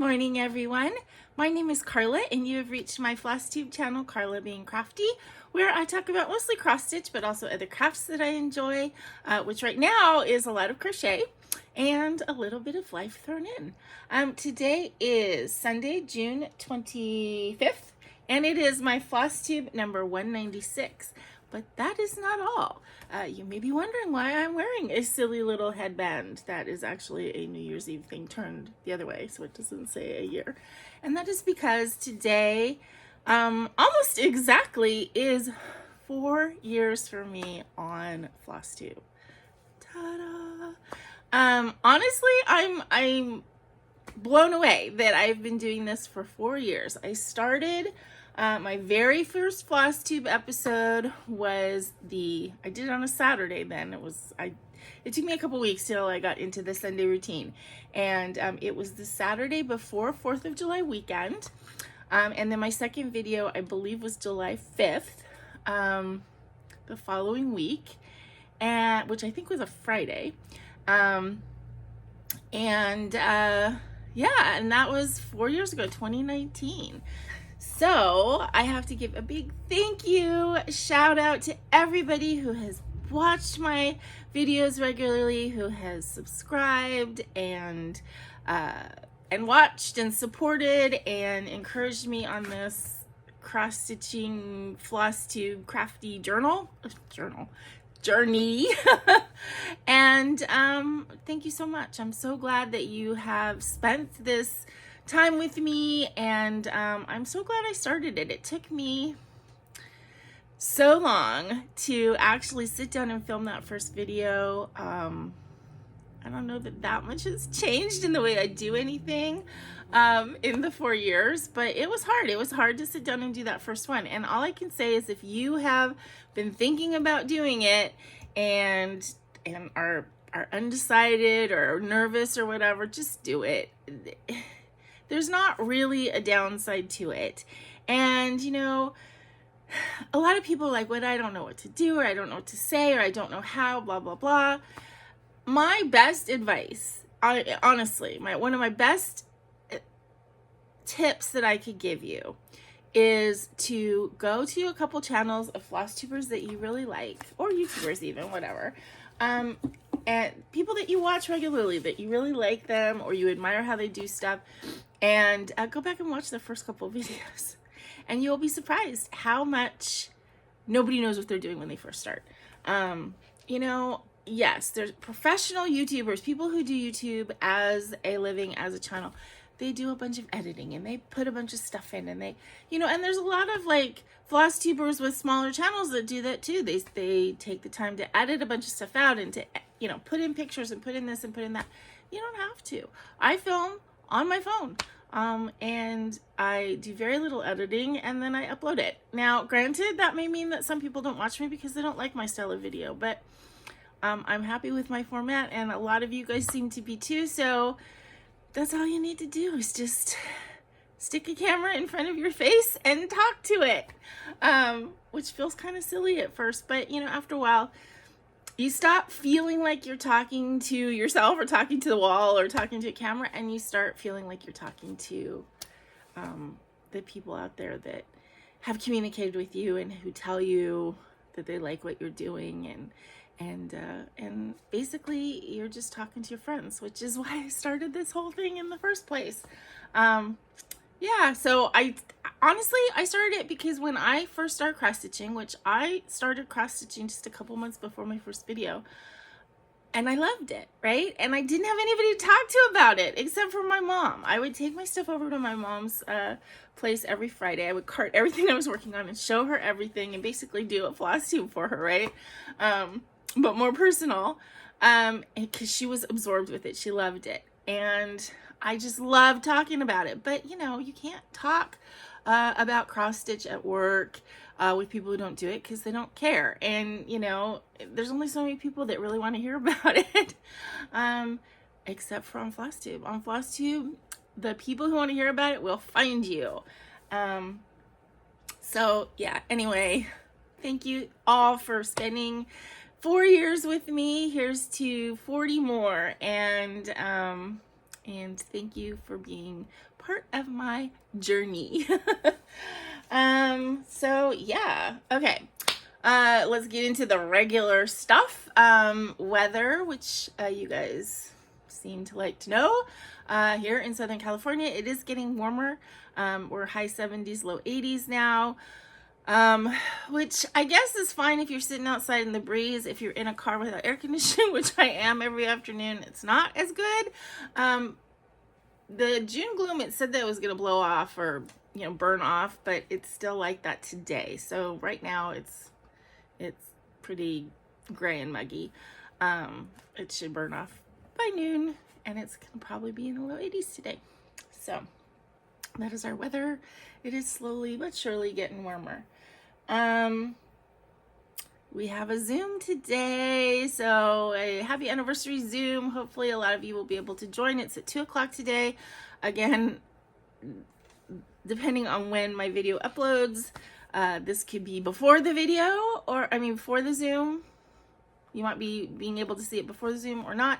morning, everyone. My name is Karla, and you have reached my FlossTube channel, KarlaBeingCrafty, where I talk about mostly cross stitch, but also other crafts that I enjoy, which right now is a lot of crochet and a little bit of life thrown in. Today is Sunday, June 25th, and it is my FlossTube number 196. But that is not all. You may be wondering why I'm wearing a silly little headband. That is actually a New Year's Eve thing turned the other way, so it doesn't say a year. And that is because today, almost exactly, is 4 years for me on FlossTube. Ta-da! Honestly, I'm blown away that I've been doing this for 4 years. I started... my very first FlossTube episode was I did it on a Saturday then. It took me a couple weeks till I got into the Sunday routine. And it was the Saturday before 4th of July weekend. And then my second video, I believe, was July 5th, the following week, which I think was a Friday. Yeah, and that was 4 years ago, 2019. So I have to give a big thank you, shout out to everybody who has watched my videos regularly, who has subscribed and watched and supported and encouraged me on this cross-stitching FlossTube crafty journey. And thank you so much. I'm so glad that you have spent this time with me, and I'm so glad I started it. It took me so long to actually sit down and film that first video. I don't know that much has changed in the way I do anything in the 4 years, but it was hard. It was hard to sit down and do that first one. And all I can say is, if you have been thinking about doing it and are undecided or nervous or whatever, just do it. There's not really a downside to it. And, you know, a lot of people are like, I don't know what to do, or I don't know what to say, or I don't know how, blah, blah, blah. My best advice, honestly, one of my best tips that I could give you is to go to a couple channels of FlossTubers that you really like, or YouTubers even, whatever. And people that you watch regularly, that you really like them, or you admire how they do stuff, and go back and watch the first couple of videos, and you'll be surprised how much nobody knows what they're doing when they first start. You know, yes, there's professional YouTubers, people who do YouTube as a living, as a channel. They do a bunch of editing, and they put a bunch of stuff in, and and there's a lot of like FlossTubers with smaller channels that do that too. They take the time to edit a bunch of stuff out and to, put in pictures and put in this and put in that. You don't have to. I film on my phone, and I do very little editing, and then I upload it. Now, granted, that may mean that some people don't watch me because they don't like my style of video, but I'm happy with my format, and a lot of you guys seem to be too, so that's all you need to do is just stick a camera in front of your face and talk to it, which feels kind of silly at first, but after a while, you stop feeling like you're talking to yourself or talking to the wall or talking to a camera, and you start feeling like you're talking to the people out there that have communicated with you and who tell you that they like what you're doing, and basically you're just talking to your friends, which is why I started this whole thing in the first place. Yeah, so I started it because when I first started cross stitching, which I started cross stitching just a couple months before my first video, and I loved it, right? And I didn't have anybody to talk to about it except for my mom. I would take my stuff over to my mom's place every Friday. I would cart everything I was working on and show her everything and basically do a FlossTube for her, right? But more personal, because she was absorbed with it. She loved it. And I just love talking about it. But, you can't talk about cross stitch at work with people who don't do it because they don't care. And, there's only so many people that really want to hear about it, except for on FlossTube. On FlossTube, the people who want to hear about it will find you. So, yeah, anyway, thank you all for spending 4 years with me. Here's to 40 more. And and thank you for being part of my journey. So yeah, okay. Let's get into the regular stuff. Weather, which you guys seem to like to know. Here in Southern California, it is getting warmer. We're high 70s, low 80s now. Which I guess is fine if you're sitting outside in the breeze. If you're in a car without air conditioning, which I am every afternoon, it's not as good. The June gloom, it said that it was going to blow off or, you know, burn off, but it's still like that today. So right now it's pretty gray and muggy. It should burn off by noon, and it's going to probably be in the low 80s today. So that is our weather. It is slowly but surely getting warmer. We have a Zoom today, so a happy anniversary Zoom. Hopefully a lot of you will be able to join. It's at 2 o'clock today. Again, depending on when my video uploads, this could be before the video, or before the Zoom. You might be being able to see it before the Zoom or not.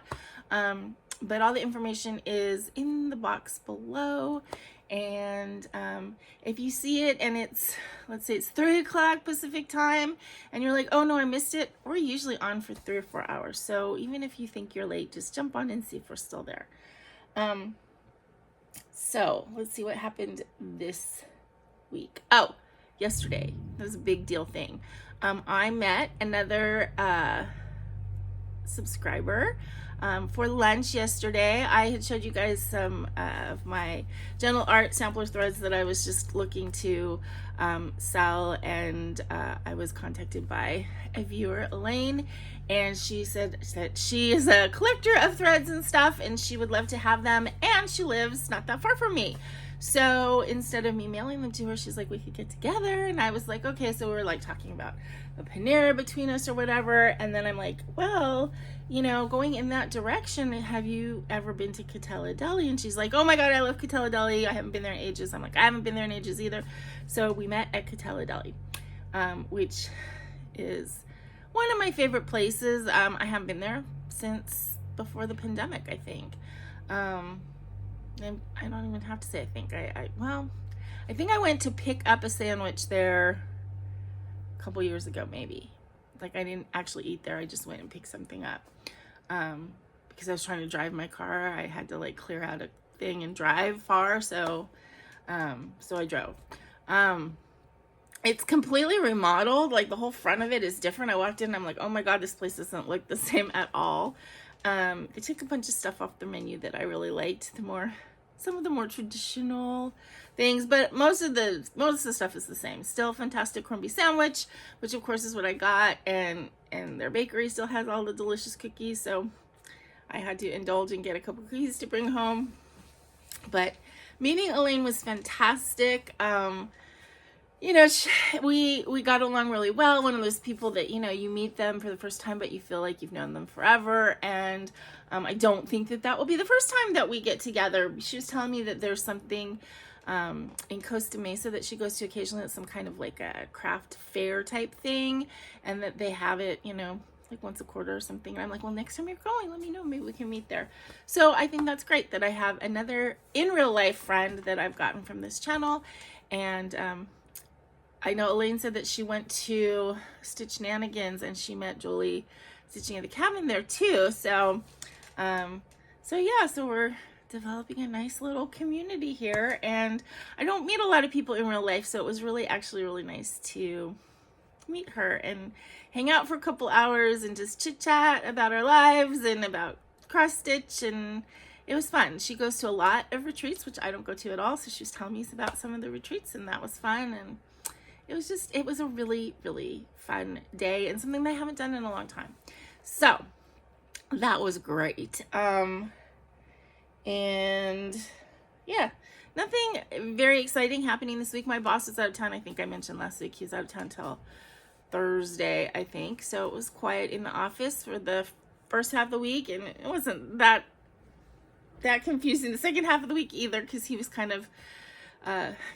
But all the information is in the box below. And if you see it and it's, let's say it's 3 o'clock Pacific time, and you're like, oh no, I missed it, we're usually on for 3 or 4 hours. So even if you think you're late, just jump on and see if we're still there. So let's see what happened this week. Oh, yesterday, that was a big deal thing. I met another subscriber for lunch yesterday. I had showed you guys some of my gentle art sampler threads that I was just looking to sell, and I was contacted by a viewer, Elaine, and she said that she is a collector of threads and stuff, and she would love to have them, and she lives not that far from me. So instead of me mailing them to her, she's like, we could get together. And I was like, okay. So we were like talking about a Panera between us or whatever. And then I'm like, well, you know, going in that direction, have you ever been to Katella Deli? And she's like, oh my God, I love Katella Deli. I haven't been there in ages. I'm like, I haven't been there in ages either. So we met at Katella Deli, which is one of my favorite places. I haven't been there since before the pandemic, I think. I don't even have to say I think. I think I went to pick up a sandwich there a couple years ago, maybe. Like, I didn't actually eat there. I just went and picked something up. Because I was trying to drive my car. I had to like clear out a thing and drive far. So I drove. It's completely remodeled. Like, the whole front of it is different. I walked in and I'm like, oh my God, this place doesn't look the same at all. They took a bunch of stuff off the menu that I really liked. Some of the more traditional things, but most of the stuff is the same. Still fantastic corned beef sandwich, which of course is what I got, and their bakery still has all the delicious cookies, so I had to indulge and get a couple cookies to bring home. But meeting Elaine was fantastic. You know, we got along really well. One of those people that, you know, you meet them for the first time, but you feel like you've known them forever. And I don't think that will be the first time that we get together. She was telling me that there's something in Costa Mesa that she goes to occasionally. It's some kind of like a craft fair type thing, and that they have it, you know, like once a quarter or something. And I'm like, well, next time you're going, let me know. Maybe we can meet there. So I think that's great that I have another in real life friend that I've gotten from this channel. And I know Elaine said that she went to Stitch Nanigans and she met Julie stitching at the cabin there too. So we're developing a nice little community here, and I don't meet a lot of people in real life, so it was actually really nice to meet her and hang out for a couple hours and just chit chat about our lives and about cross stitch, and it was fun. She goes to a lot of retreats, which I don't go to at all, so she was telling me about some of the retreats, and that was fun. And it was a really, really fun day and something that I haven't done in a long time. So that was great. And yeah, nothing very exciting happening this week. My boss is out of town. I think I mentioned last week he's out of town till Thursday, I think. So it was quiet in the office for the first half of the week, and it wasn't that confusing the second half of the week either, because he was kind of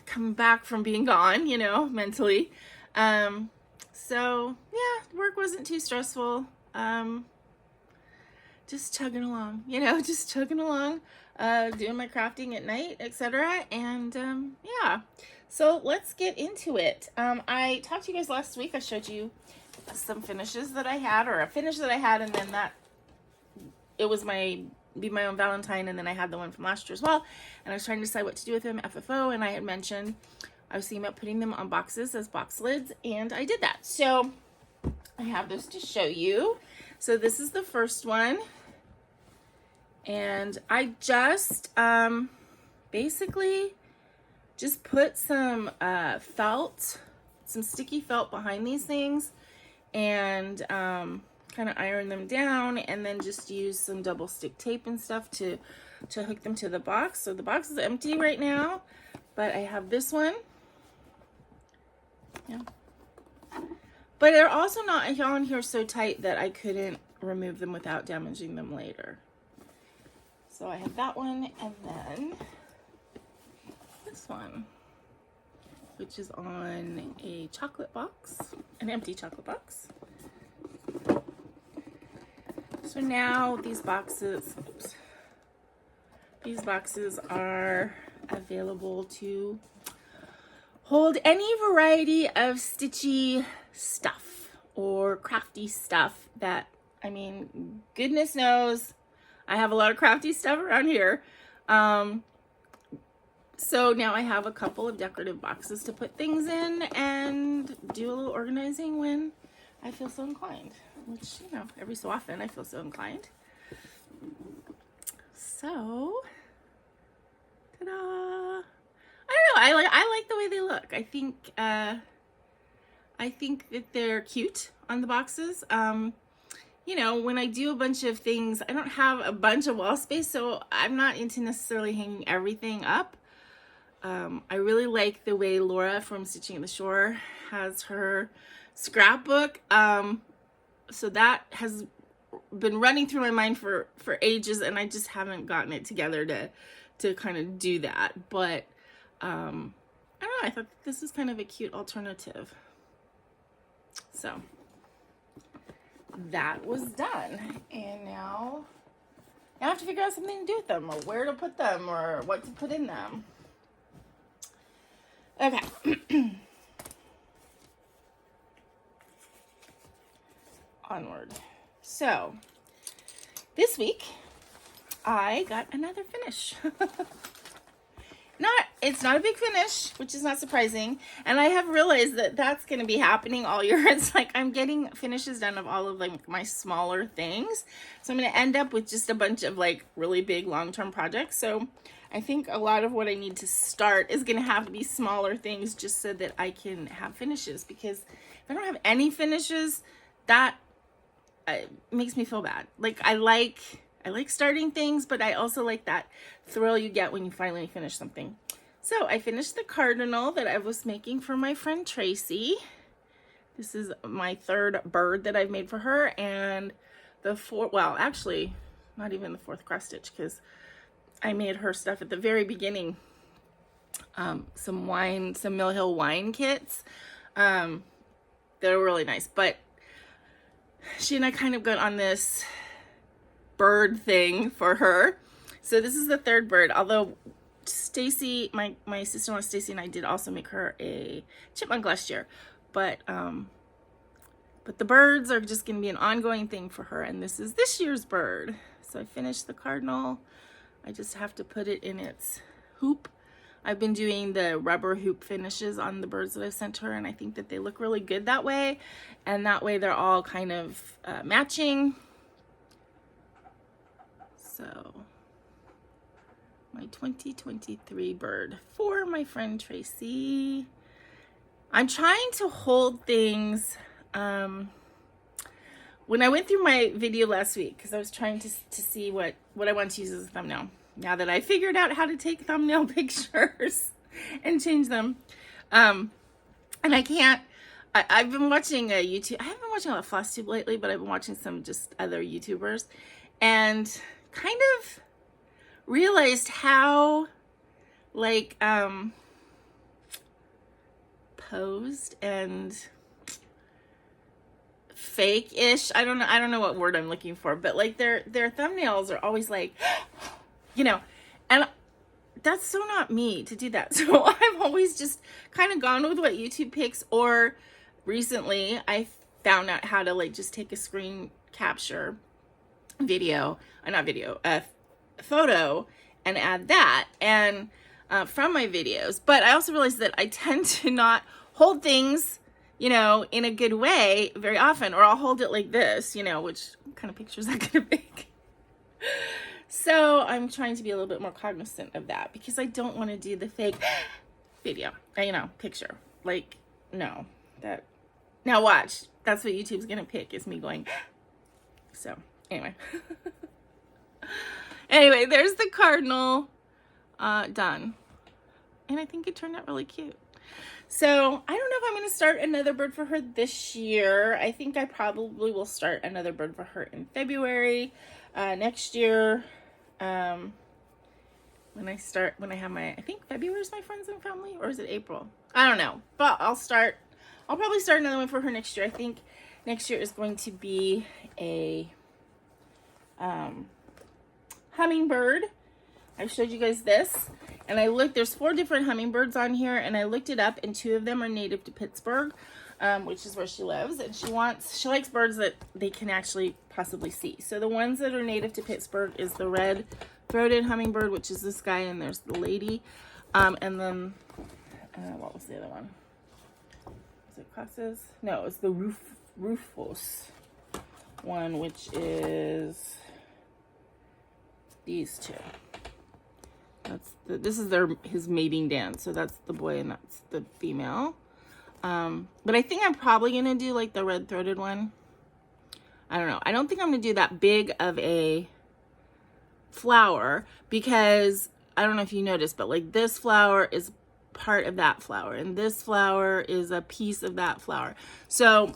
coming back from being gone, you know, mentally. So yeah, work wasn't too stressful. Just chugging along, you know, just chugging along. doing my crafting at night, etc. And yeah, so let's get into it. I talked to you guys last week. I showed you some finishes that I had, or a finish that I had, and then that it was my Be My Own Valentine, and then I had the one from last year as well. And I was trying to decide what to do with them, FFO, and I had mentioned I was thinking about putting them on boxes as box lids, and I did that. So I have this to show you. So this is the first one, and I just basically just put some felt, some sticky felt behind these things, and kind of iron them down, and then just use some double stick tape and stuff to hook them to the box. So the box is empty right now, but I have this one. Yeah. But they're also not on here so tight that I couldn't remove them without damaging them later. So I have that one, and then this one, which is on a chocolate box, an empty chocolate box. So now these boxes, oops, these boxes are available to hold any variety of stitchy stuff or crafty stuff that, I mean, goodness knows, I have a lot of crafty stuff around here. So now I have a couple of decorative boxes to put things in and do a little organizing when I feel so inclined, which, you know, every so often I feel so inclined. So, ta-da! I don't know, I like the way they look. I think that they're cute on the boxes. You know, when I do a bunch of things, I don't have a bunch of wall space, so I'm not into necessarily hanging everything up. I really like the way Laura from Stitching at the Shore has her scrapbook. So that has been running through my mind for ages, and I just haven't gotten it together to kind of do that. But I don't know, I thought this is kind of a cute alternative. So that was done, and now I have to figure out something to do with them, or where to put them, or what to put in them. Okay. Onward. So this week I got another finish. It's not a big finish, which is not surprising, and I have realized that that's going to be happening all year. It's like I'm getting finishes done of all of like my smaller things, so I'm going to end up with just a bunch of like really big long-term projects. So I think a lot of what I need to start is going to have to be smaller things, just so that I can have finishes, because if I don't have any finishes, that makes me feel bad. Like I like starting things, but I also like that thrill you get when you finally finish something. So I finished the Cardinal that I was making for my friend Tracy. This is my third bird that I've made for her, and the fourth, well, actually not even the fourth cross stitch, because I made her stuff at the very beginning. Some Mill Hill wine kits. They're really nice, but she and I kind of got on this bird thing for her. So this is the third bird, although Stacy, my sister-in-law Stacy, and I did also make her a chipmunk last year, but the birds are just going to be an ongoing thing for her, and this is this year's bird. So I finished the Cardinal. I just have to put it in its hoop. I've been doing the rubber hoop finishes on the birds that I've sent her, and I think that they look really good that way, and that way they're all kind of matching. So my 2023 bird for my friend Tracy. I'm trying to hold things. When I went through my video last week, because I was trying to see what I want to use as a thumbnail, now that I figured out how to take thumbnail pictures and change them, and I can't, I've been watching YouTube. I haven't been watching a lot of FlossTube lately, but I've been watching some just other YouTubers, and kind of realized how like posed and fake-ish, I don't know what word I'm looking for, but like their thumbnails are always like, you know, And that's so not me to do that. So I've always just kind of gone with what YouTube picks, or recently I found out how to like just take a screen capture video, not video, a photo, and add that and from my videos. But I also realized that I tend to not hold things, you know, in a good way very often, or I'll hold it like this, you know, which kind of picture is that gonna make? So I'm trying to be a little bit more cognizant of that, because I don't want to do the fake video, you know, picture. Like, no, that, now watch, that's what YouTube's gonna pick, is me going. So anyway. Anyway, there's the Cardinal done. And I think it turned out really cute. So I don't know if I'm going to start another bird for her this year. I think I probably will start another bird for her in February next year. When I have my, I think February is my friends and family, or is it April? I don't know, but I'll probably start another one for her next year. I think next year is going to be a hummingbird. I showed you guys this, and I looked, there's 4 different hummingbirds on here, and I looked it up, and 2 of them are native to Pittsburgh, which is where she lives, and she likes birds that they can actually possibly see. So the ones that are native to Pittsburgh is the red-throated hummingbird, which is this guy, and there's the lady, and then what was the other one? Is it Crosses? No, it's the Rufus one, which is these 2. This is his mating dance. So that's the boy and that's the female. But I think I'm probably going to do like the red-throated one. I don't know. I don't think I'm going to do that big of a flower, because I don't know if you noticed, but like this flower is part of that flower, and this flower is a piece of that flower. So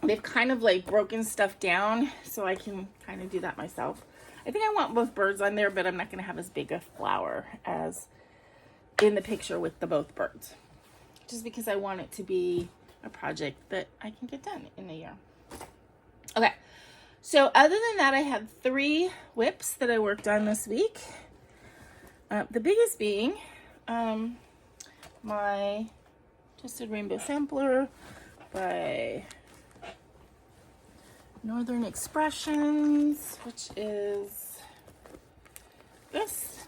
they've kind of like broken stuff down, so I can kind of do that myself. I think I want both birds on there, but I'm not going to have as big a flower as in the picture with the both birds. Just because I want it to be a project that I can get done in a year. Okay, so other than that, I had 3 whips that I worked on this week. The biggest being my Twisted Rainbow Sampler by Northern Expressions, which is this.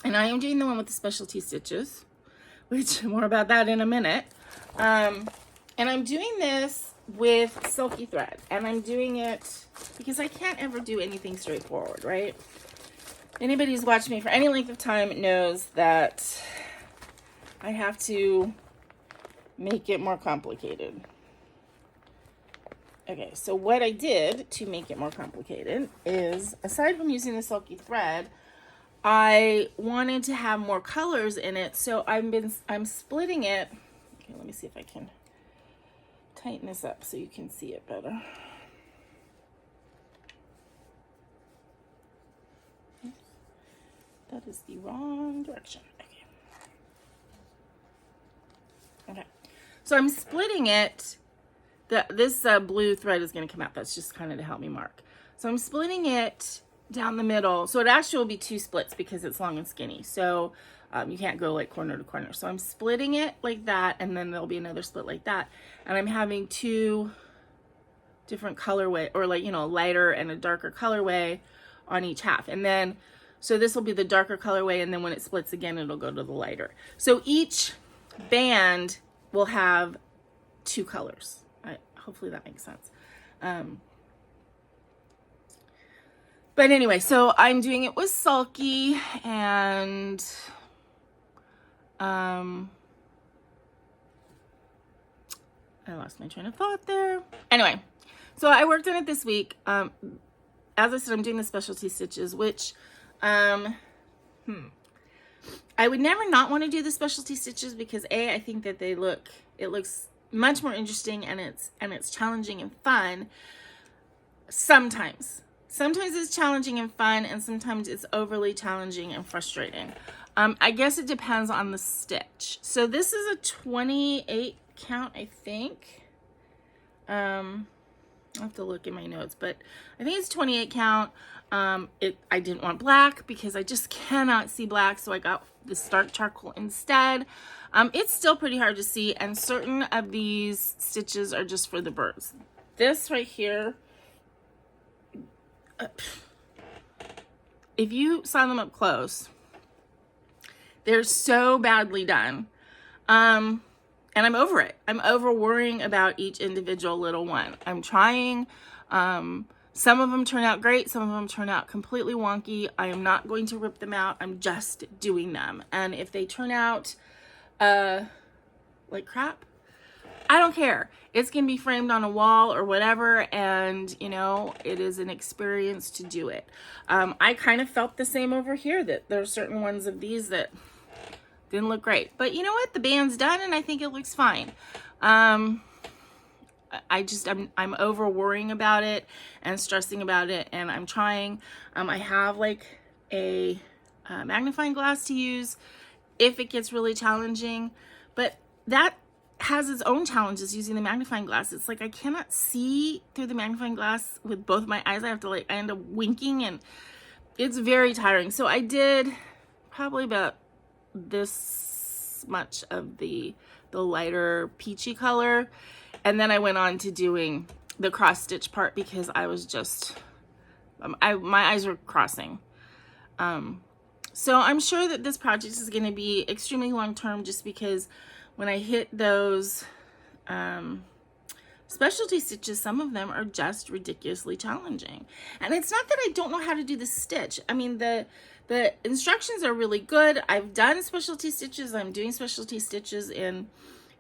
And I am doing the one with the specialty stitches, which more about that in a minute. And I'm doing this with silky thread, and I'm doing it because I can't ever do anything straightforward, right? Anybody who's watched me for any length of time knows that I have to make it more complicated. Okay, so what I did to make it more complicated is, aside from using the silky thread, I wanted to have more colors in it, so I'm splitting it. Okay, let me see if I can tighten this up so you can see it better. Oops. That is the wrong direction. Okay, so I'm splitting it. This blue thread is going to come out. That's just kind of to help me mark. So I'm splitting it down the middle. So it actually will be 2 splits because it's long and skinny. So you can't go like corner to corner. So I'm splitting it like that, and then there'll be another split like that. And I'm having 2 different colorway, or like, you know, lighter and a darker colorway on each half. And then, so this will be the darker colorway, and then when it splits again, it'll go to the lighter. So each band will have 2 colors. Hopefully that makes sense. But anyway, so I'm doing it with Sulky, and I lost my train of thought there. Anyway, so I worked on it this week. As I said, I'm doing the specialty stitches, which I would never not want to do the specialty stitches, because I think that it looks much more interesting, and it's challenging and fun. Sometimes it's challenging and fun, and sometimes it's overly challenging and frustrating. I guess it depends on the stitch. So this is a 28 count, I think. I'll have to look in my notes, but I think it's 28 count. I didn't want black because I just cannot see black, so I got this dark charcoal instead. It's still pretty hard to see, and certain of these stitches are just for the birds. This right here, if you saw them up close, they're so badly done. And I'm over it. I'm over worrying about each individual little one. I'm trying. Some of them turn out great. Some of them turn out completely wonky. I am not going to rip them out. I'm just doing them. And if they turn out like crap, I don't care. It's going to be framed on a wall or whatever. And, you know, it is an experience to do it. I kind of felt the same over here, that there are certain ones of these that didn't look great. But you know what? The band's done and I think it looks fine. I'm over worrying about it and stressing about it, and I'm trying. I have like a magnifying glass to use if it gets really challenging, but that has its own challenges using the magnifying glass. It's like I cannot see through the magnifying glass with both my eyes. I end up winking, and it's very tiring. So I did probably about this much of the lighter peachy color. And then I went on to doing the cross stitch part because I was just, my eyes were crossing. So I'm sure that this project is going to be extremely long-term, just because when I hit those specialty stitches, some of them are just ridiculously challenging. And it's not that I don't know how to do the stitch. I mean, the instructions are really good. I've done specialty stitches. I'm doing specialty stitches in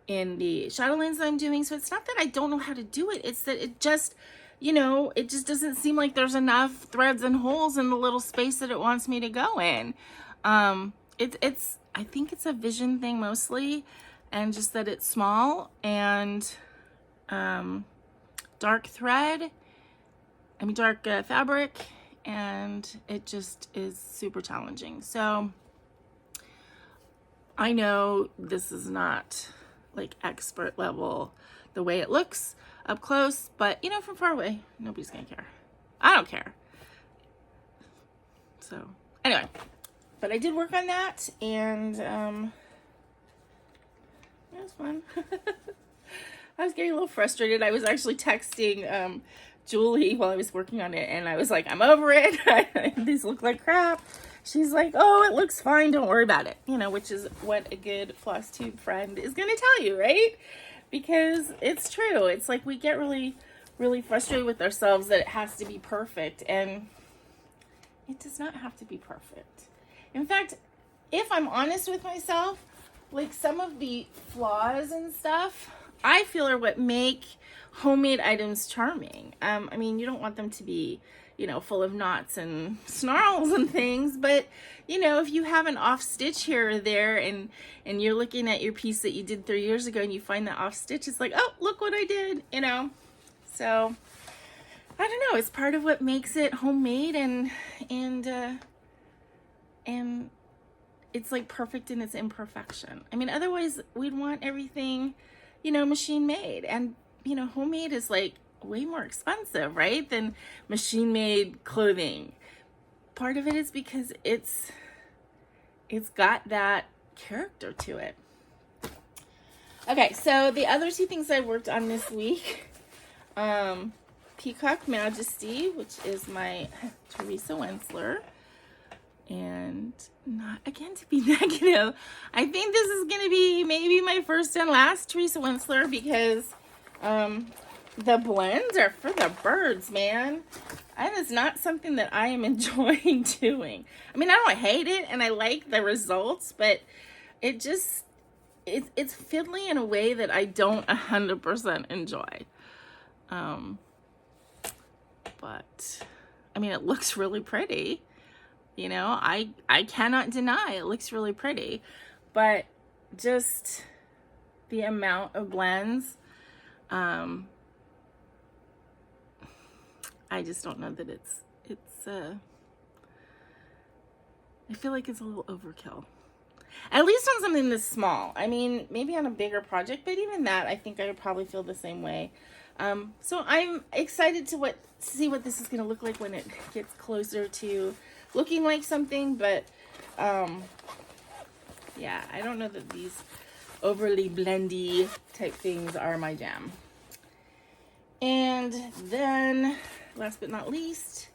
the Chatelaines that I'm doing. So it's not that I don't know how to do it. It's that it just, you know, it just doesn't seem like there's enough threads and holes in the little space that it wants me to go in. I think it's a vision thing mostly, and just that it's small and dark fabric, and it just is super challenging. So I know this is not like expert level the way it looks up close, but you know, from far away, nobody's gonna care. I don't care. So anyway, but I did work on that, and it was fun. I was getting a little frustrated. I was actually texting Julie while I was working on it, and I was like, I'm over it. These look like crap. She's like, oh, it looks fine, don't worry about it. You know, which is what a good FlossTube friend is going to tell you, right? Because it's true. It's like we get really, really frustrated with ourselves that it has to be perfect, and it does not have to be perfect. In fact, if I'm honest with myself, like some of the flaws and stuff, I feel are what make homemade items charming. I mean, you don't want them to be, you know, full of knots and snarls and things, but you know, if you have an off stitch here or there, and you're looking at your piece that you did 3 years ago and you find that off stitch, it's like, oh, look what I did, you know. So I don't know, it's part of what makes it homemade, and it's like perfect in its imperfection. I mean, otherwise we'd want everything, you know, machine made, and you know, homemade is like way more expensive, right, than machine made clothing. Part of it is because it's got that character to it. Okay, so the other two things I worked on this week, Peacock Majesty, which is my Teresa Wensler, and not again to be negative, I think this is going to be maybe my first and last Teresa Wensler, because the blends are for the birds, man. That is not something that I am enjoying doing. I mean, I don't hate it, and I like the results, but it just, it's fiddly in a way that I don't 100% enjoy. But I mean, it looks really pretty. You know, I cannot deny it looks really pretty, but just the amount of blends, I just don't know that it's I feel like it's a little overkill. At least on something this small. I mean, maybe on a bigger project, but even that, I think I would probably feel the same way. So I'm excited to see what this is going to look like when it gets closer to looking like something, but yeah, I don't know that these overly blendy type things are my jam. And then, last but not least,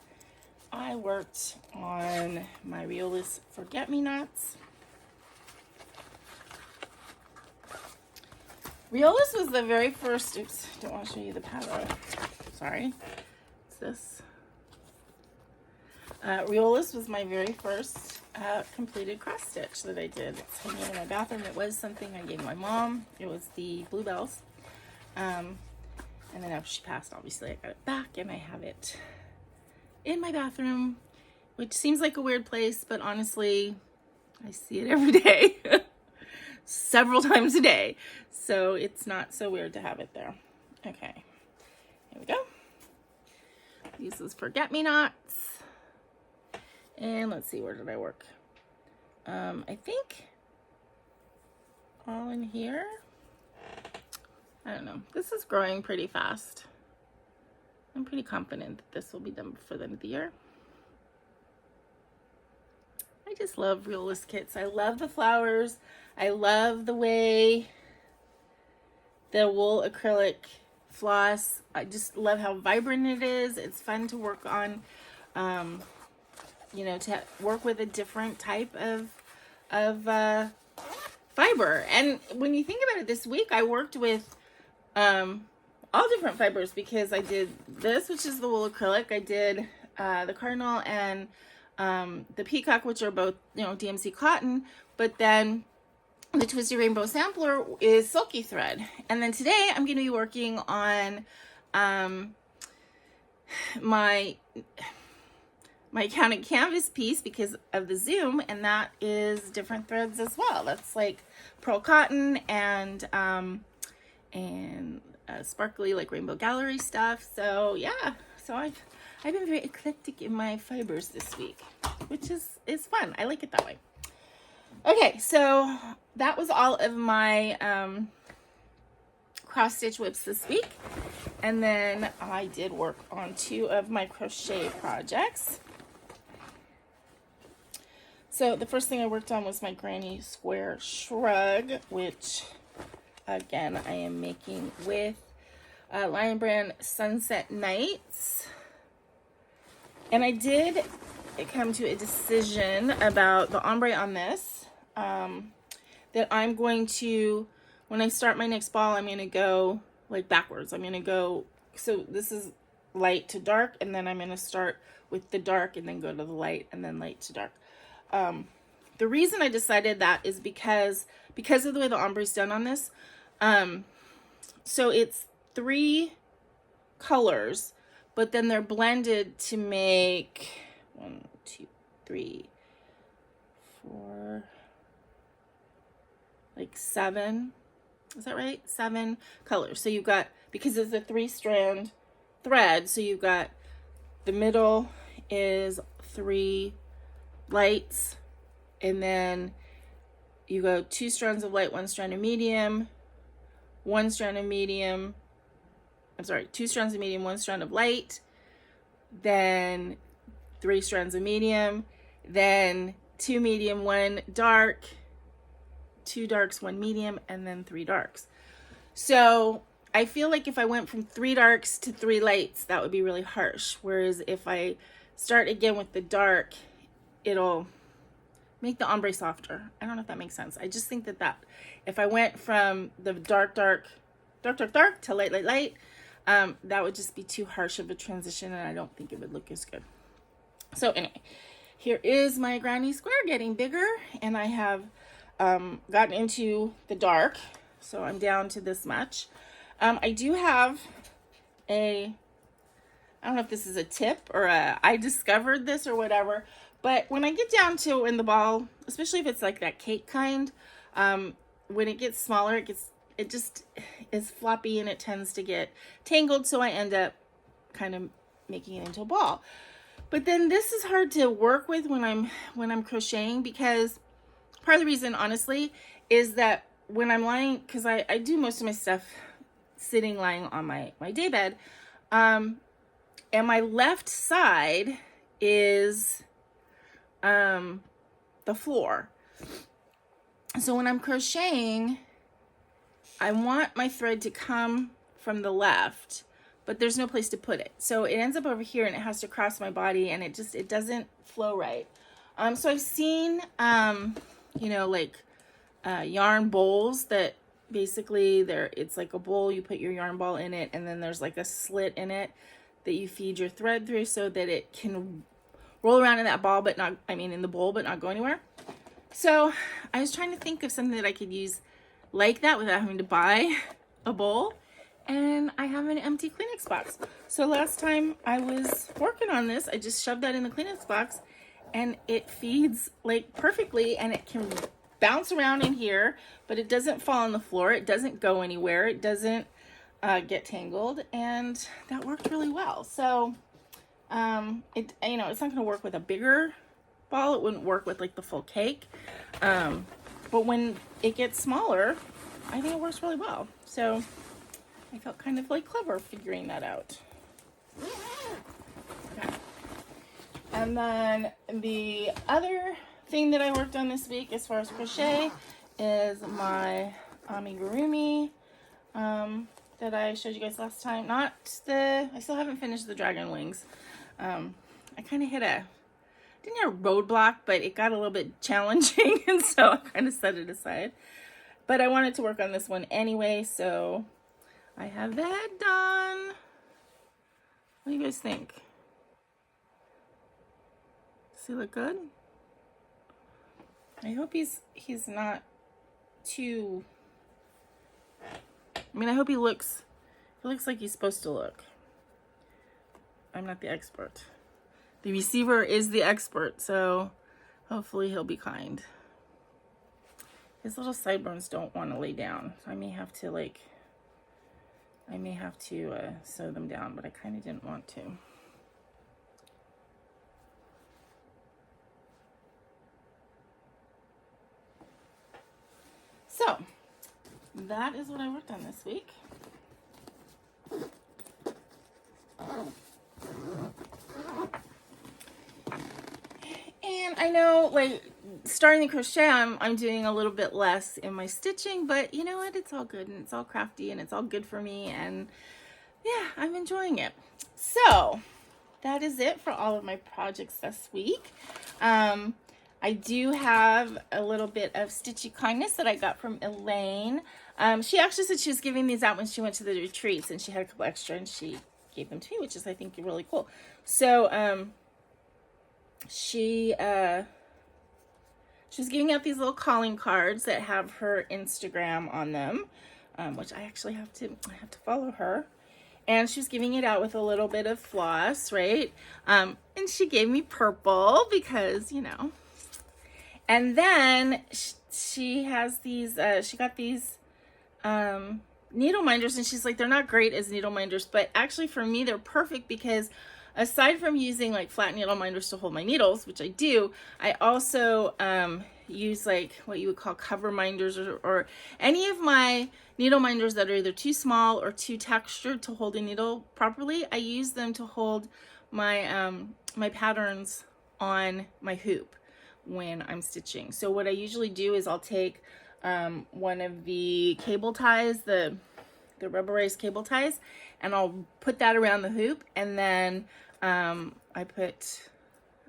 I worked on my Reolist Forget-Me-Nots. Reolist was the very first, oops, don't want to show you the pattern. Sorry. What's this? Reolist was my very first completed cross stitch that I did. It's hanging in my bathroom. It was something I gave my mom. It was the Bluebells. And then after she passed, obviously, I got it back and I have it in my bathroom, which seems like a weird place, but honestly, I see it every day. Several times a day. So it's not so weird to have it there. Okay. Here we go. This is Forget-Me-Nots. And let's see, where did I work? I think all in here. I don't know. This is growing pretty fast. I'm pretty confident that this will be done before the end of the year. I just love Reolist kits. I love the flowers. I love the way the wool acrylic floss. I just love how vibrant it is. It's fun to work on, you know, to work with a different type of fiber. And when you think about it, this week I worked with all different fibers, because I did this, which is the wool acrylic. I did the Cardinal and the Peacock, which are both, you know, DMC cotton, but then the Twisted Rainbow Sampler is silky thread. And then today I'm going to be working on my counted canvas piece because of the zoom, and that is different threads as well. That's like pearl cotton and sparkly like Rainbow Gallery stuff. So yeah, so I've been very eclectic in my fibers this week, which is fun. I like it that way. Okay, so that was all of my cross stitch whips this week. And then I did work on 2 of my crochet projects. So the first thing I worked on was my Granny Square Shrug, which again I am making with Lion Brand Sunset Nights. And I did come to a decision about the ombre on this, that I'm going to, when I start my next ball, I'm going to go like backwards. I'm going to go, so this is light to dark, and then I'm going to start with the dark and then go to the light and then light to dark. The reason I decided that is because of the way the ombre is done on this. So it's 3 colors, but then they're blended to make 1, 2, 3, 4, like 7. Is that right? 7 colors. So you've got, because it's a 3-strand thread, so you've got the middle is 3 lights, and then you go 2 strands of light, 1 strand of medium, 1 strand of medium. I'm sorry, 2 strands of medium, 1 strand of light, then 3 strands of medium, then 2 medium, 1 dark, 2 darks, 1 medium, and then 3 darks. So I feel like if I went from 3 darks to 3 lights, that would be really harsh. Whereas if I start again with the dark, it'll make the ombre softer. I don't know if that makes sense. I just think that if I went from the dark to light, that would just be too harsh of a transition, and I don't think it would look as good. So anyway, here is my Granny Square getting bigger, and I have gotten into the dark, so I'm down to this much. I do have I don't know if this is a tip or I discovered this or whatever, but when I get down to in the ball, especially if it's like that cake kind, when it gets smaller, it just is floppy and it tends to get tangled, so I end up kind of making it into a ball. But then this is hard to work with when I'm crocheting, because part of the reason, honestly, is that when I'm lying, because I do most of my stuff sitting lying on my day bed. And my left side is the floor. So when I'm crocheting, I want my thread to come from the left, but there's no place to put it. So it ends up over here and it has to cross my body, and it doesn't flow right. So I've seen, you know, like yarn bowls that basically it's like a bowl, you put your yarn ball in it, and then there's like a slit in it that you feed your thread through so that it can roll around in that ball, but not, I mean in the bowl, but not go anywhere. So I was trying to think of something that I could use like that without having to buy a bowl, and I have an empty Kleenex box. So last time I was working on this, I just shoved that in the Kleenex box, and it feeds like perfectly, and it can bounce around in here, but it doesn't fall on the floor, it doesn't go anywhere, it doesn't get tangled, and that worked really well. So it, you know, it's not going to work with a bigger ball, it wouldn't work with like the full cake, but when it gets smaller, I think it works really well. So I felt kind of like clever figuring that out. Okay. And then the other thing that I worked on this week as far as crochet is my amigurumi that I showed you guys last time. I still haven't finished the dragon wings. I kind of didn't hit a roadblock, but it got a little bit challenging, and so I kind of set it aside. But I wanted to work on this one anyway, so I have that done. What do you guys think? Does he look good? I hope he's not too, I mean, I hope he looks like he's supposed to look. I'm not the expert. The receiver is the expert, so hopefully he'll be kind. His little sideburns don't want to lay down, so I may have to sew them down, but I kind of didn't want to. So that is what I worked on this week. And I know, like, starting the crochet, I'm doing a little bit less in my stitching, but you know what? It's all good, and it's all crafty, and it's all good for me, and yeah, I'm enjoying it. So that is it for all of my projects this week. I do have a little bit of stitchy kindness that I got from Elaine. She actually said she was giving these out when she went to the retreats, and she had a couple extra, and she gave them to me, which is, I think, really cool. So she was giving out these little calling cards that have her Instagram on them, which I actually have to follow her. And she was giving it out with a little bit of floss, right? And she gave me purple because, you know. And then she has these, she got these needle minders, and she's like, they're not great as needle minders, but actually for me, they're perfect because aside from using like flat needle minders to hold my needles, which I do, I also use like what you would call cover minders, or any of my needle minders that are either too small or too textured to hold a needle properly. I use them to hold my my patterns on my hoop when I'm stitching. So what I usually do is I'll take one of the cable ties, the rubberized cable ties, and I'll put that around the hoop, and then I put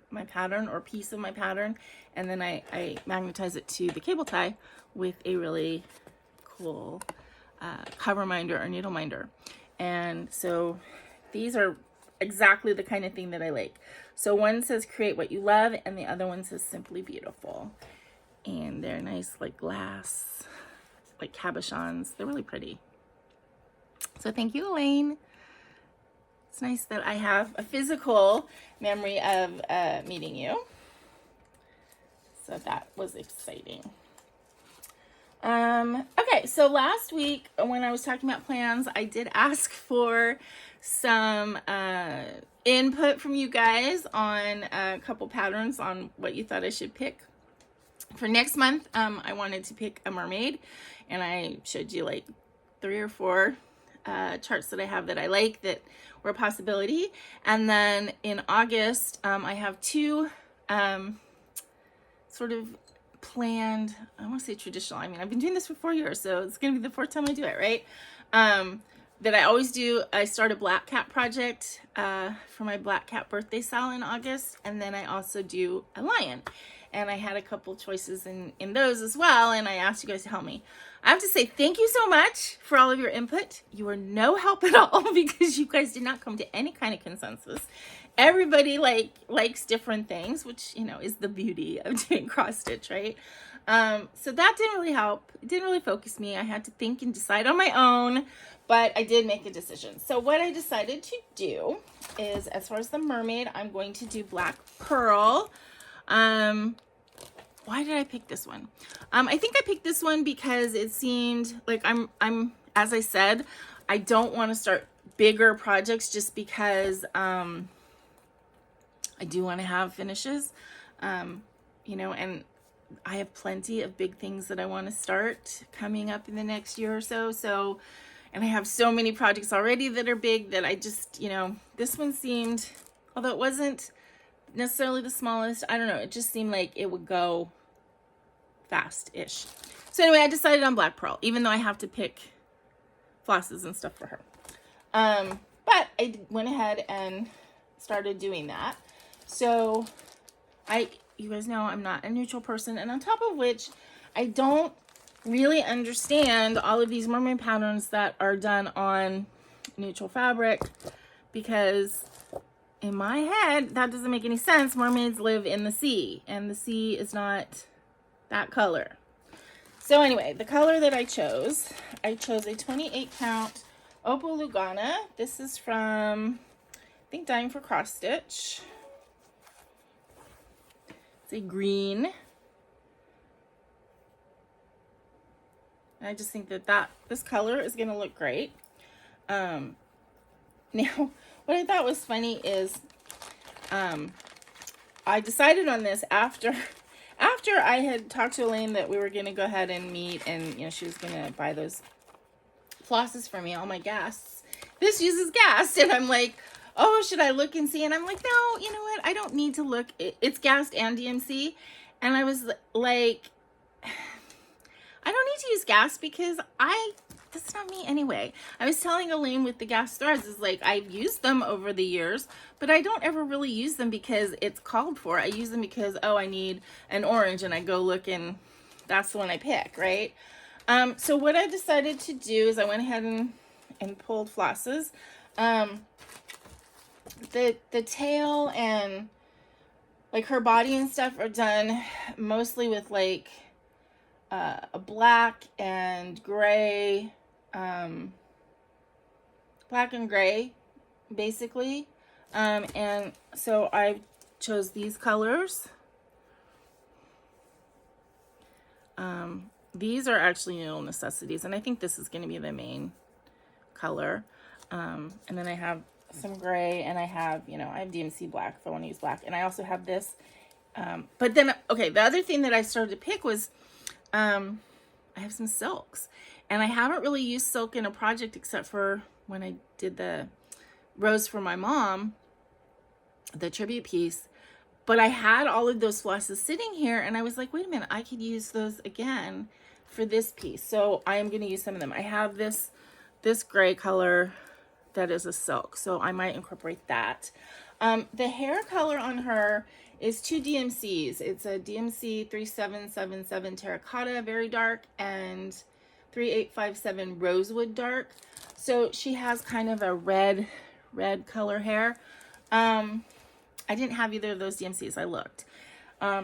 my pattern or piece of my pattern, and then I magnetize it to the cable tie with a really cool cover minder or needle minder. And so these are exactly the kind of thing that I like. So one says create what you love, and the other one says simply beautiful. And they're nice, like glass, like cabochons. They're really pretty. So thank you, Elaine. It's nice that I have a physical memory of meeting you. So that was exciting. Okay, so last week when I was talking about plans, I did ask for some input from you guys on a couple patterns on what you thought I should pick. For next month, I wanted to pick a mermaid, and I showed you like 3 or 4 charts that I have that I like that were a possibility. And then in August, I have two sort of planned, I want to say traditional. I mean, I've been doing this for 4 years, so it's going to be the fourth time I do it, right? That I always do. I start a black cat project for my black cat birthday sale in August, and then I also do a lion. And I had a couple choices in those as well, and I asked you guys to help me. I have to say thank you so much for all of your input. You were no help at all because you guys did not come to any kind of consensus. Everybody likes different things, which, you know, is the beauty of doing cross stitch, right? So that didn't really help. It didn't really focus me. I had to think and decide on my own, but I did make a decision. So what I decided to do is, as far as the mermaid, I'm going to do black pearl. Why did I pick this one? I think I picked this one because it seemed like I'm as I said, I don't want to start bigger projects just because I do want to have finishes, you know, and I have plenty of big things that I want to start coming up in the next year or so. So, and I have so many projects already that are big that I just, you know, this one seemed, although it wasn't necessarily the smallest, I don't know, it just seemed like it would go fast-ish. So anyway, I decided on black pearl, even though I have to pick flosses and stuff for her. But I went ahead and started doing that. So you guys know I'm not a neutral person, and on top of which, I don't really understand all of these mermaid patterns that are done on neutral fabric, because in my head, that doesn't make any sense. Mermaids live in the sea, and the sea is not that color. So anyway, the color that I chose a 28 count Opal Lugana. This is from, I think, Dying for Cross Stitch. It's a green. I just think that this color is going to look great. Now, what I thought was funny is I decided on this after I had talked to Elaine that we were going to go ahead and meet, and, you know, she was going to buy those flosses for me, all my gas. This uses gas, and I'm like, oh, should I look and see? And I'm like, no, you know what? I don't need to look. It's gassed and DMC. And I was like, I don't need to use gas because that's not me anyway. I was telling Elaine with the gas threads, is like, I've used them over the years, but I don't ever really use them because it's called for. I use them because, oh, I need an orange, and I go look and that's the one I pick, right? So what I decided to do is I went ahead and pulled flosses. The tail and like her body and stuff are done mostly with like a black and gray, black and gray basically, and so I chose these colors. These are actually Needle Necessities, and I think this is going to be the main color. And then I have some gray, and I have, you know, I have DMC black if I want to use black, and I also have this. But then, okay, the other thing that I started to pick was I have some silks, and I haven't really used silk in a project except for when I did the rose for my mom, the tribute piece. But I had all of those flosses sitting here, and I was like, wait a minute, I could use those again for this piece. So I am going to use some of them. I have this gray color that is a silk, so I might incorporate that. The hair color on her is 2 DMCs. It's a DMC 3777 terracotta, very dark, and 3857 rosewood dark. So she has kind of a red color hair. I didn't have either of those DMCs. I looked.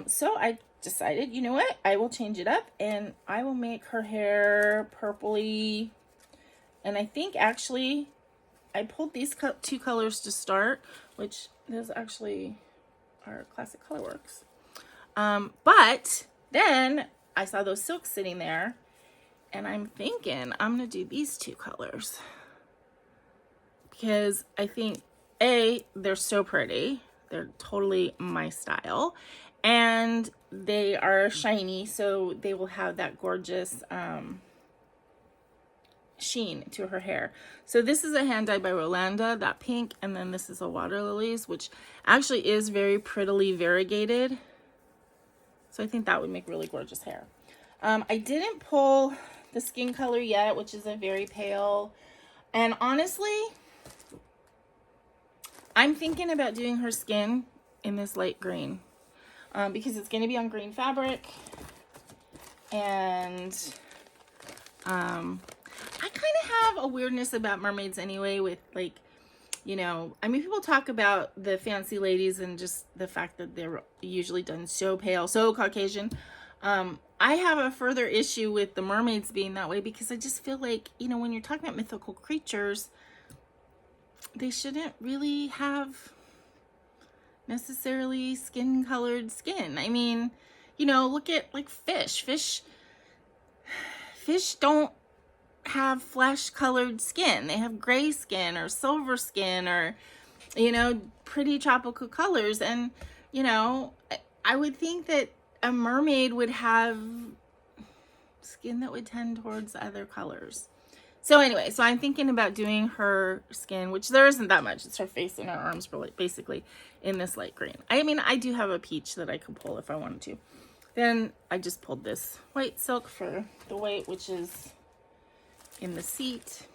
So I decided, you know what? I will change it up, and I will make her hair purpley. And I think actually I pulled these two colors to start, which those actually are classic ColorWorks. But then I saw those silks sitting there, and I'm thinking I'm going to do these two colors because I think, A, they're so pretty. They're totally my style, and they are shiny, so they will have that gorgeous sheen to her hair. So this is a hand dye by Rolanda, that pink, and then this is a Water Lilies, which actually is very prettily variegated. So I think that would make really gorgeous hair. I didn't pull the skin color yet, which is a very pale. And honestly, I'm thinking about doing her skin in this light green because it's going to be on green fabric. And I kind of have a weirdness about mermaids anyway with, like, you know, I mean, people talk about the fancy ladies and just the fact that they're usually done so pale, so Caucasian. I have a further issue with the mermaids being that way because I just feel like, you know, when you're talking about mythical creatures, they shouldn't really have necessarily skin-colored skin. I mean, you know, look at like fish. Fish don't have flesh-colored skin. They have gray skin or silver skin or, you know, pretty tropical colors. And, you know, I would think that a mermaid would have skin that would tend towards other colors. So anyway, so I'm thinking about doing her skin, which there isn't that much. It's her face and her arms, basically, in this light green. I mean, I do have a peach that I could pull if I wanted to. Then I just pulled this white silk for the white, which is in the seat.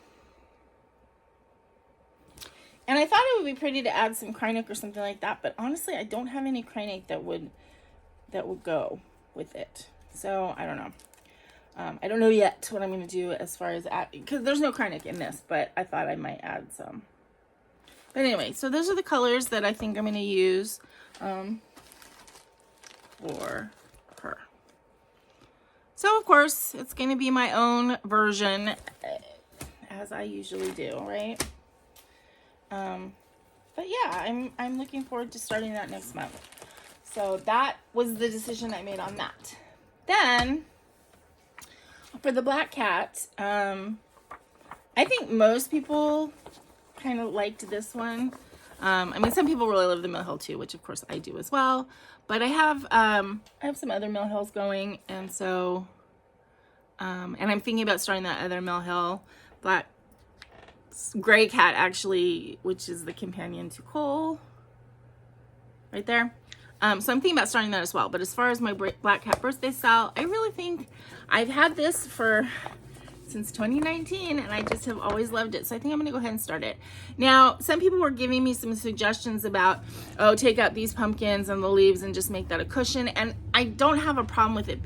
And I thought it would be pretty to add some Krynic or something like that, but honestly, I don't have any Krynic that would go with it. So I don't know. I don't know yet what I'm going to do as far as because there's no Krynic in this, but I thought I might add some. But anyway, so those are the colors that I think I'm going to use for her. So of course, it's going to be my own version, as I usually do, right? But yeah, I'm looking forward to starting that next month. So that was the decision I made on that. Then for the black cat, I think most people kind of liked this one. I mean, some people really love the Mill Hill too, which of course I do as well. But I have some other Mill Hills going, and so and I'm thinking about starting that other Mill Hill black gray cat actually, which is the companion to Cole, right there. So I'm thinking about starting that as well. But as far as my black cat birthday style, I really think I've had this since 2019, and I just have always loved it. So I think I'm going to go ahead and start it. Now, some people were giving me some suggestions about, oh, take out these pumpkins and the leaves and just make that a cushion. And I don't have a problem with it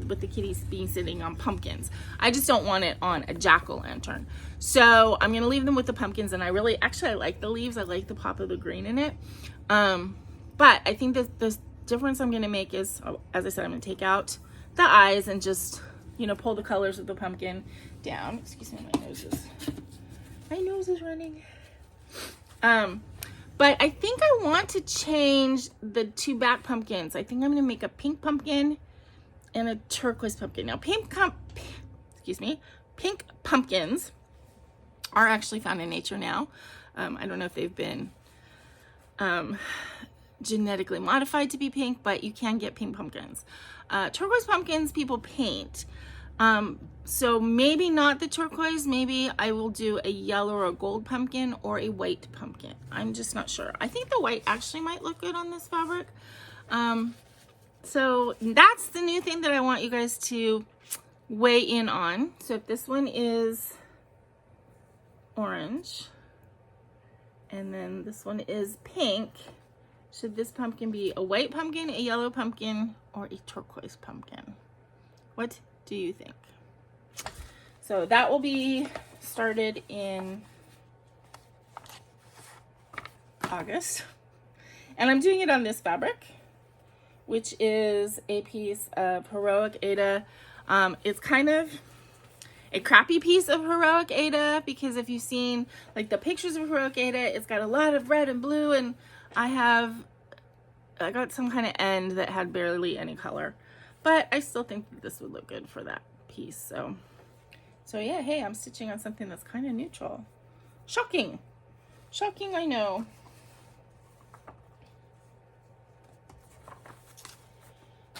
with the kitties being sitting on pumpkins. I just don't want it on a jack-o'-lantern. So I'm going to leave them with the pumpkins, and I like the leaves. I like the pop of the green in it. But I think that the difference I'm going to make is, as I said, I'm going to take out the eyes and just, you know, pull the colors of the pumpkin down. Excuse me, my nose is running. But I think I want to change the two back pumpkins. I think I'm going to make a pink pumpkin and a turquoise pumpkin. Now, pink pumpkins are actually found in nature now. I don't know if they've been genetically modified to be pink, but you can get pink pumpkins. Turquoise pumpkins people paint. So maybe not the turquoise, maybe I will do a yellow or a gold pumpkin or a white pumpkin. I'm just not sure. I think the white actually might look good on this fabric. So that's the new thing that I want you guys to weigh in on. So if this one is orange and then this one is pink, should this pumpkin be a white pumpkin, a yellow pumpkin, or a turquoise pumpkin? What do you think? So that will be started in August. And I'm doing it on this fabric, which is a piece of Heroic Aida. It's kind of a crappy piece of Heroic Aida because if you've seen like the pictures of Heroic Aida, it's got a lot of red and blue, and I got some kind of end that had barely any color, but I still think that this would look good for that piece. So yeah, hey, I'm stitching on something that's kind of neutral. Shocking, I know.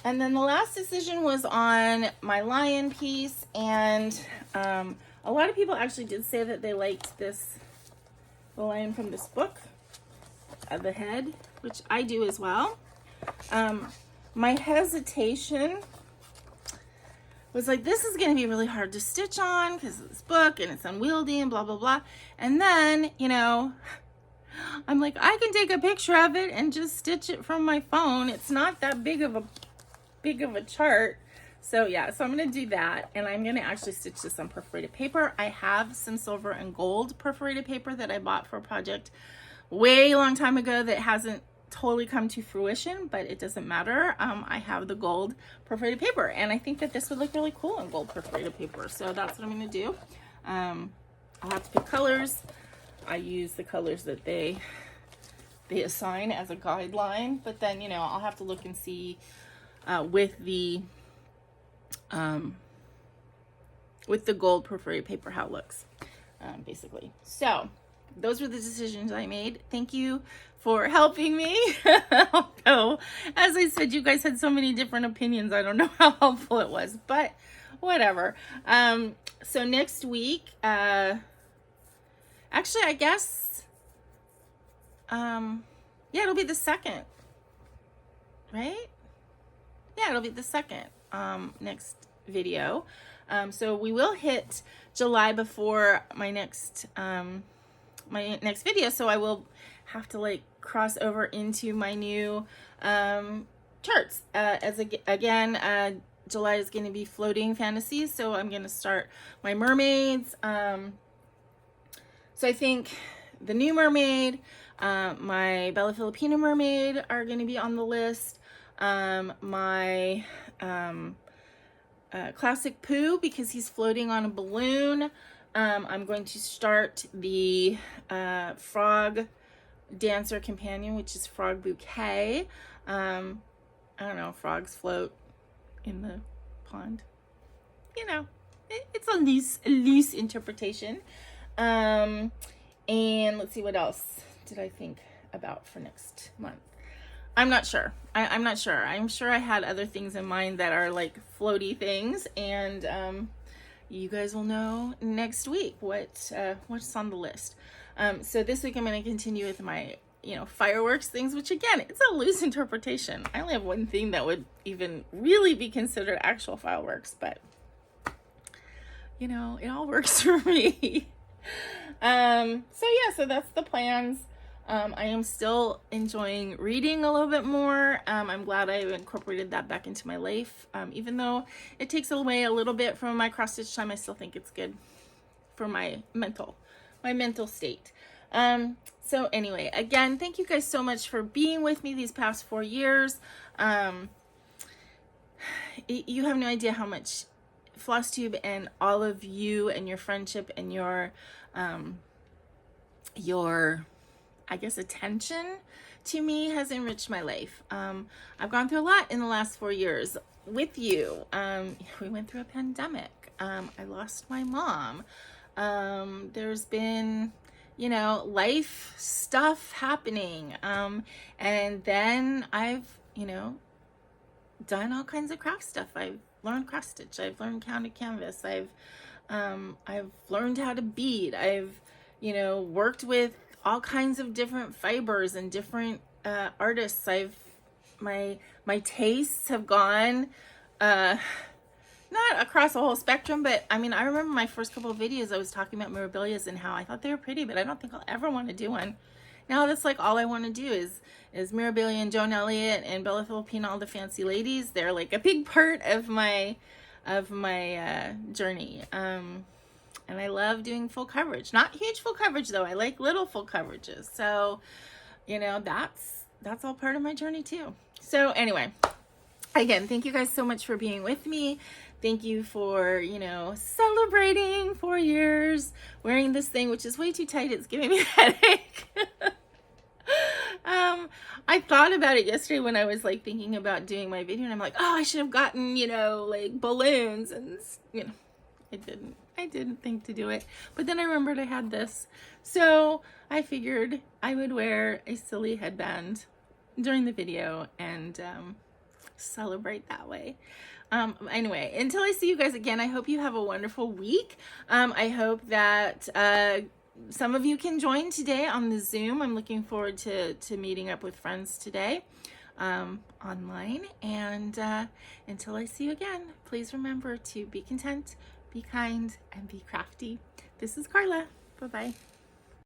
And then the last decision was on my lion piece, and a A lot of people actually did say that they liked this, the line from this book, the head, which I do as well. My hesitation was like, this is going to be really hard to stitch on because of this book and it's unwieldy and blah, blah, blah. And then, you know, I'm like, I can take a picture of it and just stitch it from my phone. It's not that big of a chart. So yeah, so I'm going to do that, and I'm going to actually stitch this on perforated paper. I have some silver and gold perforated paper that I bought for a project way long time ago that hasn't totally come to fruition, but it doesn't matter. I have the gold perforated paper, and I think that this would look really cool on gold perforated paper. So that's what I'm going to do. I'll have to pick colors. I use the colors that they assign as a guideline, but then, you know, I'll have to look and see with the gold perforated paper how it looks, basically. So those were the decisions I made. Thank you for helping me. Although, as I said, you guys had so many different opinions. I don't know how helpful it was, but whatever. So next week, actually, I guess, yeah, it'll be the 2nd, right? Yeah, it'll be the 2nd, next video. So we will hit July before my next video. So I will have to like cross over into my new, charts. July is going to be floating fantasies. So I'm going to start my mermaids. So I think the new mermaid, my Bella Filipina mermaid are going to be on the list. My classic Pooh, because he's floating on a balloon. I'm going to start the frog dancer companion, which is Frog Bouquet. I don't know, frogs float in the pond. You know, it's a loose interpretation. And let's see, what else did I think about for next month? I'm not sure. I'm not sure. I'm sure I had other things in mind that are like floaty things, and you guys will know next week what's on the list. So this week I'm going to continue with my, you know, fireworks things, which again, it's a loose interpretation. I only have one thing that would even really be considered actual fireworks, but you know, it all works for me. So that's the plans. I am still enjoying reading a little bit more. I'm glad I've incorporated that back into my life. Even though it takes away a little bit from my cross stitch time, I still think it's good for my mental state. So anyway, again, thank you guys so much for being with me these past 4 years. You have no idea how much FlossTube and all of you and your friendship and your I guess attention to me has enriched my life. I've gone through a lot in the last 4 years with you. We went through a pandemic. I lost my mom. There's been, you know, life stuff happening. And then I've, you know, done all kinds of craft stuff. I've learned cross stitch. I've learned counted canvas. I've learned how to bead. I've, you know, worked with all kinds of different fibers and different artists. My tastes have gone not across the whole spectrum, but I mean, I remember my first couple of videos I was talking about memorabilia and how I thought they were pretty, but I don't think I'll ever want to do one. Now that's like all I want to do is memorabilia and Joan Elliott and Bella Filipina, all the fancy ladies. They're like a big part of my journey. And I love doing full coverage. Not huge full coverage though. I like little full coverages. So, you know, that's all part of my journey too. So anyway, again, thank you guys so much for being with me. Thank you for, you know, celebrating 4 years, wearing this thing, which is way too tight. It's giving me a headache. I thought about it yesterday when I was like thinking about doing my video, and I'm like, oh, I should have gotten, you know, like balloons, and you know, I didn't think to do it, but then I remembered I had this, so I figured I would wear a silly headband during the video and celebrate that way. Anyway, until I see you guys again, I hope you have a wonderful week. I hope that some of you can join today on the Zoom. I'm looking forward to meeting up with friends today online. And until I see you again, please remember to be content, be kind, and be crafty. This is Karla. Bye-bye.